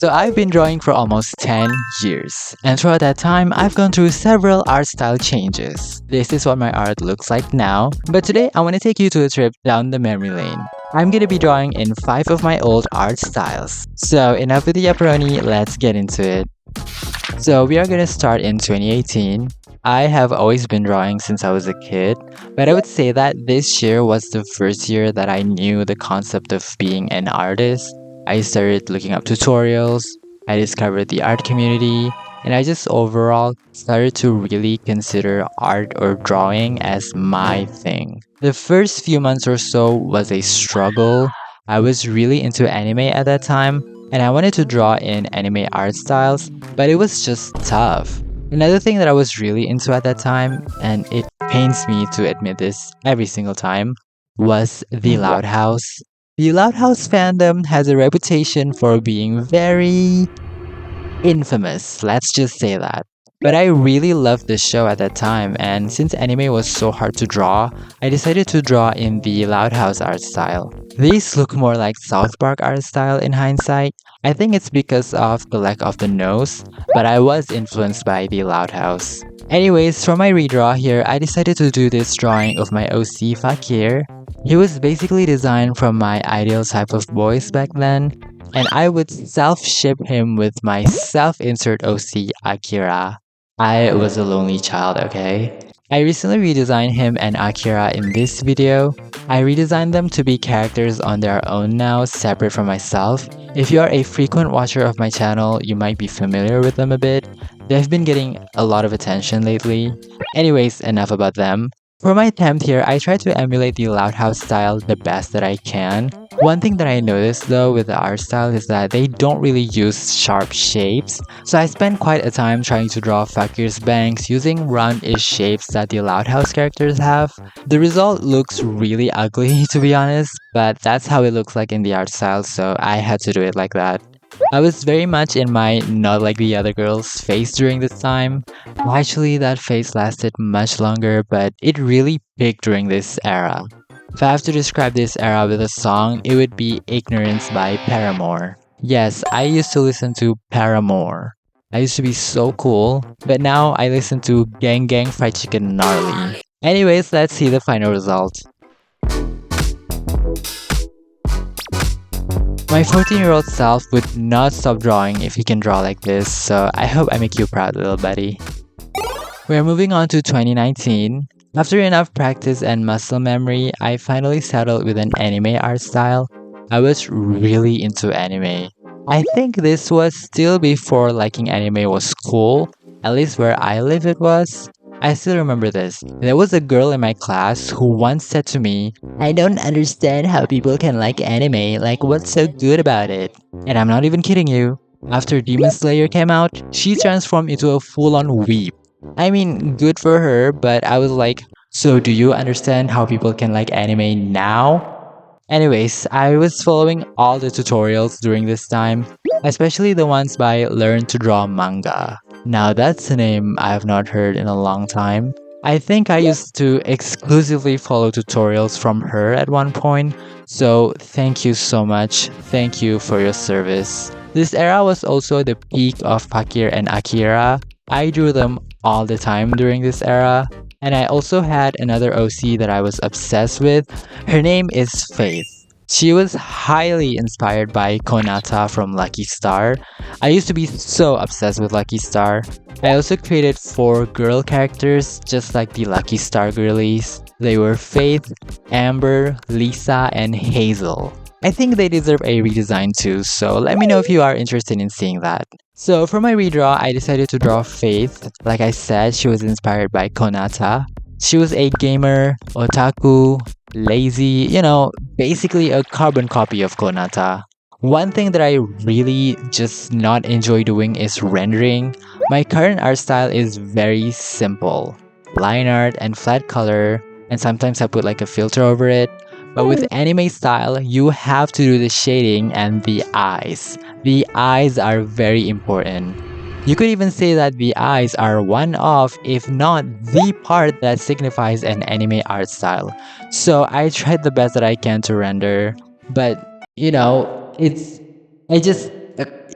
So I've been drawing for almost 10 years, and throughout that time, I've gone through several art style changes. This is what my art looks like now, but today I want to take you to a trip down the memory lane. I'm gonna be drawing in 5 of my old art styles. So enough with the pepperoni, let's get into it. So we are gonna start in 2018. I have always been drawing since I was a kid, but I would say that this year was the first year that I knew the concept of being an artist. I started looking up tutorials, I discovered the art community, and I just overall started to really consider art or drawing as my thing. The first few months or so was a struggle. I was really into anime at that time, and I wanted to draw in anime art styles, but it was just tough. Another thing that I was really into at that time, and it pains me to admit this every single time, was the Loud House. The Loud House fandom has a reputation for being very infamous, let's just say that. But I really loved this show at that time, and since anime was so hard to draw, I decided to draw in the Loud House art style. These look more like South Park art style in hindsight. I think it's because of the lack of the nose, but I was influenced by the Loud House. Anyways, for my redraw here, I decided to do this drawing of my OC Fakir. He was basically designed from my ideal type of boys back then, and I would self-ship him with my self-insert OC Akira. I was a lonely child, okay? I recently redesigned him and Akira in this video. I redesigned them to be characters on their own now, separate from myself. If you are a frequent watcher of my channel, you might be familiar with them a bit. They've been getting a lot of attention lately. Anyways, enough about them. For my attempt here, I tried to emulate the Loud House style the best that I can. One thing that I noticed though with the art style is that they don't really use sharp shapes, so I spent quite a time trying to draw Fakir's bangs using round-ish shapes that the Loud House characters have. The result looks really ugly to be honest, but that's how it looks like in the art style, so I had to do it like that. I was very much in my not like the other girls phase during this time. Actually, that phase lasted much longer, but it really peaked during this era. If I have to describe this era with a song, it would be Ignorance by Paramore. Yes, I used to listen to Paramore. I used to be so cool, but now I listen to Gang Gang Fried Chicken Gnarly. Anyways, let's see the final result. My 14-year-old self would not stop drawing if he can draw like this, so I hope I make you proud, little buddy. We're moving on to 2019. After enough practice and muscle memory, I finally settled with an anime art style. I was really into anime. I think this was still before liking anime was cool, at least where I live it was. I still remember this. There was a girl in my class who once said to me, "I don't understand how people can like anime, like what's so good about it?" And I'm not even kidding you. After Demon Slayer came out, she transformed into a full-on weeb. I mean, good for her, but I was like, so do you understand how people can like anime now? Anyways, I was following all the tutorials during this time, especially the ones by Learn to Draw Manga. Now that's a name I have not heard in a long time. I think I used to exclusively follow tutorials from her at one point, so thank you so much. Thank you for your service. This era was also the peak of Fakir and Akira. I drew them all the time during this era. And I also had another OC that I was obsessed with. Her name is Faith. She was highly inspired by Konata from Lucky Star. I used to be so obsessed with Lucky Star. I also created 4 girl characters just like the Lucky Star girlies. They were Faith, Amber, Lisa, and Hazel. I think they deserve a redesign too, so let me know if you are interested in seeing that. So for my redraw, I decided to draw Faith. Like I said, she was inspired by Konata. She was a gamer, otaku, lazy, basically a carbon copy of Konata. One thing that I really just not enjoy doing is rendering. My current art style is very simple. Line art and flat color, and sometimes I put like a filter over it. But with anime style, you have to do the shading and the eyes. The eyes are very important. You could even say that the eyes are one of, if not the part that signifies an anime art style. So I tried the best that I can to render, but I just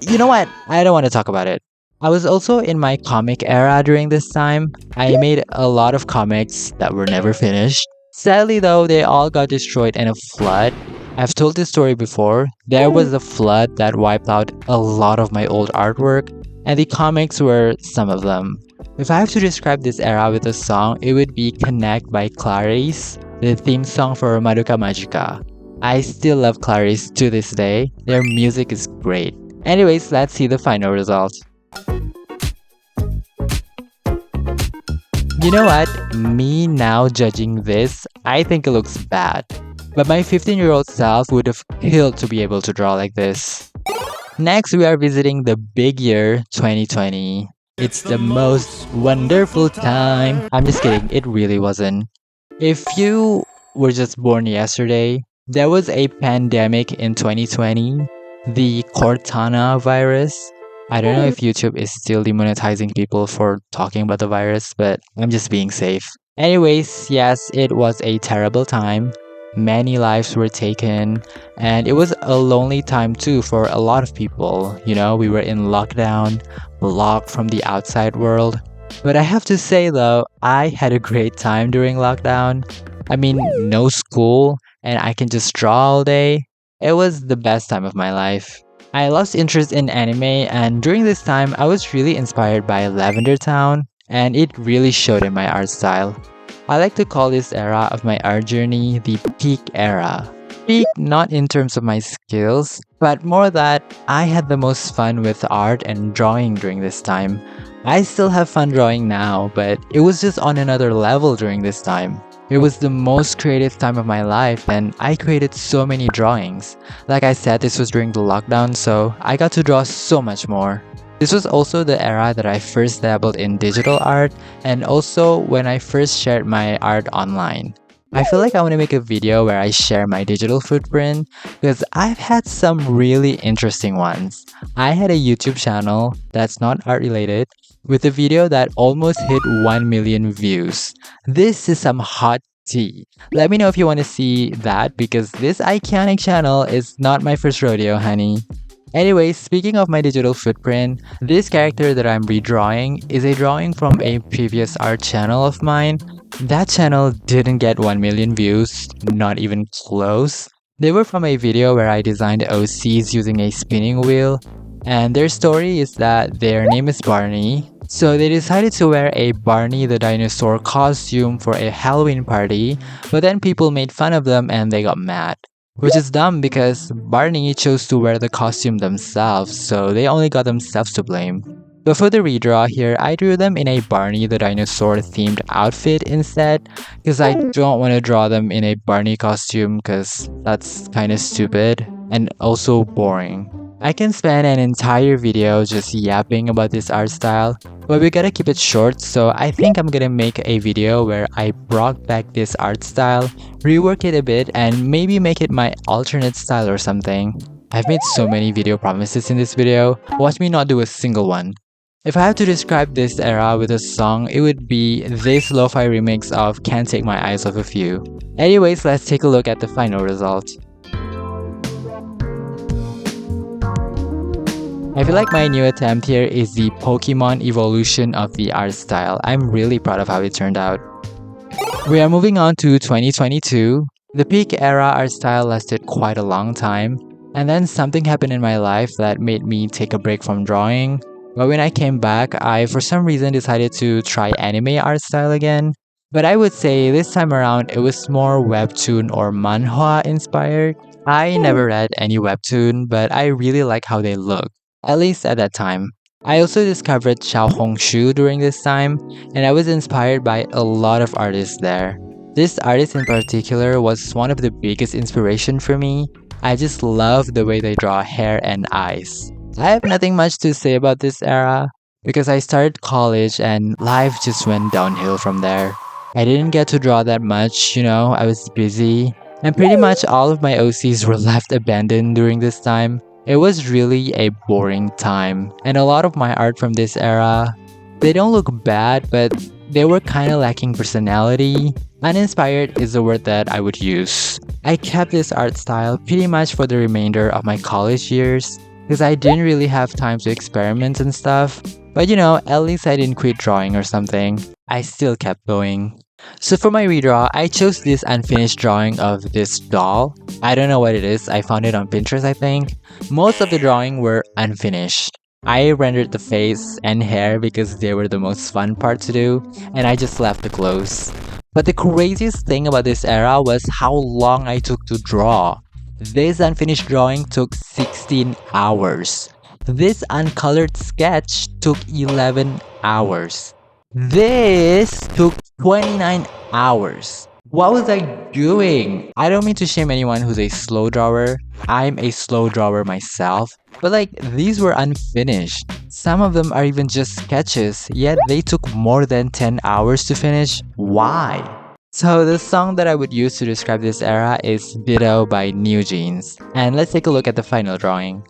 You know what? I don't want to talk about it. I was also in my comic era during this time. I made a lot of comics that were never finished. Sadly, though, they all got destroyed in a flood. I've told this story before. There was a flood that wiped out a lot of my old artwork, and the comics were some of them. If I have to describe this era with a song, it would be Connect by Clarice, the theme song for Madoka Magica. I still love Clarice to this day. Their music is great. Anyways, let's see the final result. You know what? Me now judging this, I think it looks bad. But my 15-year-old self would have killed to be able to draw like this. Next, we are visiting the big year 2020. It's the most wonderful time. I'm just kidding, it really wasn't. If you were just born yesterday, there was a pandemic in 2020, the Cortana virus. I don't know if YouTube is still demonetizing people for talking about the virus, but I'm just being safe. Anyways, yes, it was a terrible time. Many lives were taken, and it was a lonely time too for a lot of people. You know, we were in lockdown, blocked from the outside world. But I have to say though, I had a great time during lockdown. I mean, no school, and I can just draw all day. It was the best time of my life. I lost interest in anime, and during this time, I was really inspired by Lavendertowne, and it really showed in my art style. I like to call this era of my art journey the peak era. Peak not in terms of my skills, but more that I had the most fun with art and drawing during this time. I still have fun drawing now, but it was just on another level during this time. It was the most creative time of my life, and I created so many drawings. Like I said, this was during the lockdown, so I got to draw so much more. This was also the era that I first dabbled in digital art, and also when I first shared my art online. I feel like I want to make a video where I share my digital footprint, because I've had some really interesting ones. I had a YouTube channel that's not art related, with a video that almost hit 1 million views. This is some hot tea. Let me know if you want to see that, because this iconic channel is not my first rodeo, honey. Anyways, speaking of my digital footprint, this character that I'm redrawing is a drawing from a previous art channel of mine. That channel didn't get 1 million views, not even close. They were from a video where I designed OCs using a spinning wheel, and their story is that their name is Barney. So they decided to wear a Barney the dinosaur costume for a Halloween party, but then people made fun of them and they got mad. Which is dumb because Barney chose to wear the costume themselves, so they only got themselves to blame. But for the redraw here, I drew them in a Barney the dinosaur themed outfit instead, because I don't want to draw them in a Barney costume because that's kinda stupid and also boring. I can spend an entire video just yapping about this art style, but we gotta keep it short, so I think I'm gonna make a video where I brought back this art style, rework it a bit, and maybe make it my alternate style or something. I've made so many video promises in this video, watch me not do a single one. If I have to describe this era with a song, it would be this lo-fi remix of Can't Take My Eyes Off of You. Anyways, let's take a look at the final result. I feel like my new attempt here is the Pokemon evolution of the art style. I'm really proud of how it turned out. We are moving on to 2022. The peak era art style lasted quite a long time, and then something happened in my life that made me take a break from drawing. But when I came back, I for some reason decided to try anime art style again. But I would say this time around it was more webtoon or manhwa inspired. I never read any webtoon, but I really like how they look. At least at that time. I also discovered XiaoHongShu during this time, and I was inspired by a lot of artists there. This artist in particular was one of the biggest inspiration for me. I just love the way they draw hair and eyes. I have nothing much to say about this era, because I started college and life just went downhill from there. I didn't get to draw that much, I was busy, and pretty much all of my OCs were left abandoned during this time. It was really a boring time, and a lot of my art from this era, they don't look bad, but they were kinda lacking personality. Uninspired is the word that I would use. I kept this art style pretty much for the remainder of my college years. because I didn't really have time to experiment and stuff. But you know, at least I didn't quit drawing or something. I still kept going. So for my redraw, I chose this unfinished drawing of this doll. I don't know what it is, I found it on Pinterest I think. Most of the drawing were unfinished. I rendered the face and hair because they were the most fun part to do, and I just left the clothes. But the craziest thing about this era was how long I took to draw. This unfinished drawing took 16 hours. This uncolored sketch took 11 hours. This took 29 hours. What was I doing? I don't mean to shame anyone who's a slow drawer. I'm a slow drawer myself. But like, these were unfinished. Some of them are even just sketches, yet they took more than 10 hours to finish. Why? So the song that I would use to describe this era is Ditto by New Jeans. And let's take a look at the final drawing.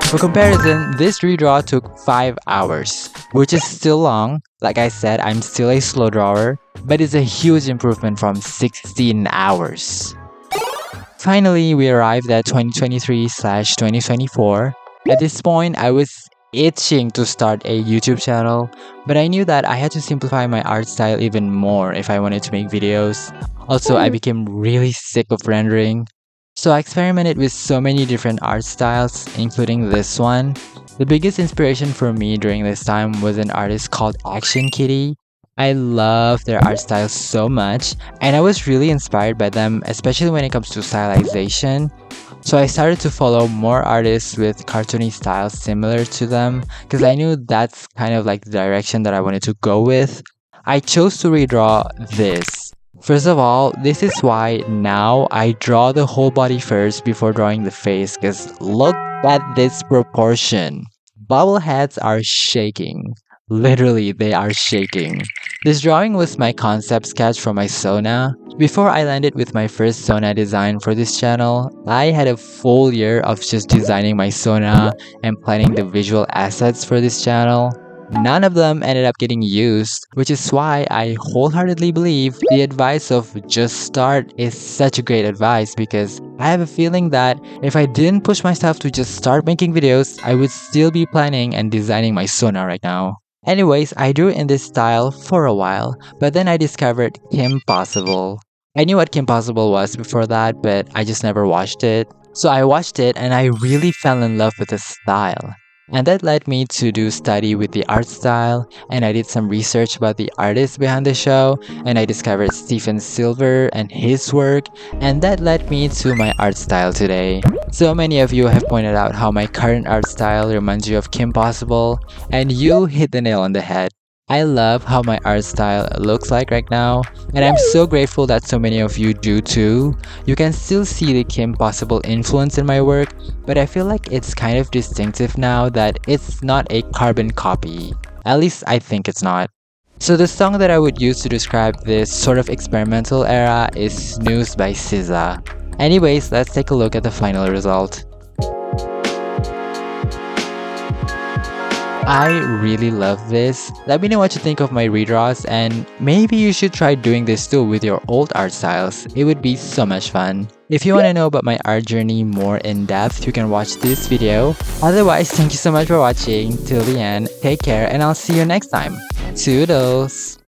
For comparison, this redraw took 5 hours, which is still long. Like I said, I'm still a slow drawer, but it's a huge improvement from 16 hours. Finally, we arrived at 2023/2024. At this point, I was itching to start a YouTube channel, but I knew that I had to simplify my art style even more if I wanted to make videos. Also, I became really sick of rendering. So I experimented with so many different art styles, including this one. The biggest inspiration for me during this time was an artist called Action Kitty. I love their art style so much, and I was really inspired by them, especially when it comes to stylization. So I started to follow more artists with cartoony styles similar to them, because I knew that's kind of like the direction that I wanted to go with. I chose to redraw this. First of all, this is why now I draw the whole body first before drawing the face, because look at this proportion. Bubble heads are shaking. Literally, they are shaking. This drawing was my concept sketch for my Sona. Before I landed with my first Sona design for this channel, I had a full year of just designing my Sona and planning the visual assets for this channel. None of them ended up getting used, which is why I wholeheartedly believe the advice of just start is such a great advice, because I have a feeling that if I didn't push myself to just start making videos, I would still be planning and designing my Sona right now. Anyways, I drew in this style for a while, but then I discovered Kim Possible. I knew what Kim Possible was before that, but I just never watched it. So I watched it and I really fell in love with the style. And that led me to do study with the art style, and I did some research about the artist behind the show, and I discovered Stephen Silver and his work, and that led me to my art style today. So many of you have pointed out how my current art style reminds you of Kim Possible, and you hit the nail on the head. I love how my art style looks like right now, and I'm so grateful that so many of you do too. You can still see the Kim Possible influence in my work, but I feel like it's kind of distinctive now that it's not a carbon copy. At least I think it's not. So the song that I would use to describe this sort of experimental era is Snooze by SZA. Anyways, let's take a look at the final result. I really love this. Let me know what you think of my redraws, and maybe you should try doing this too with your old art styles. It would be so much fun. If you want to know about my art journey more in depth, you can watch this video. Otherwise, thank you so much for watching till the end. Take care, and I'll see you next time. Toodles!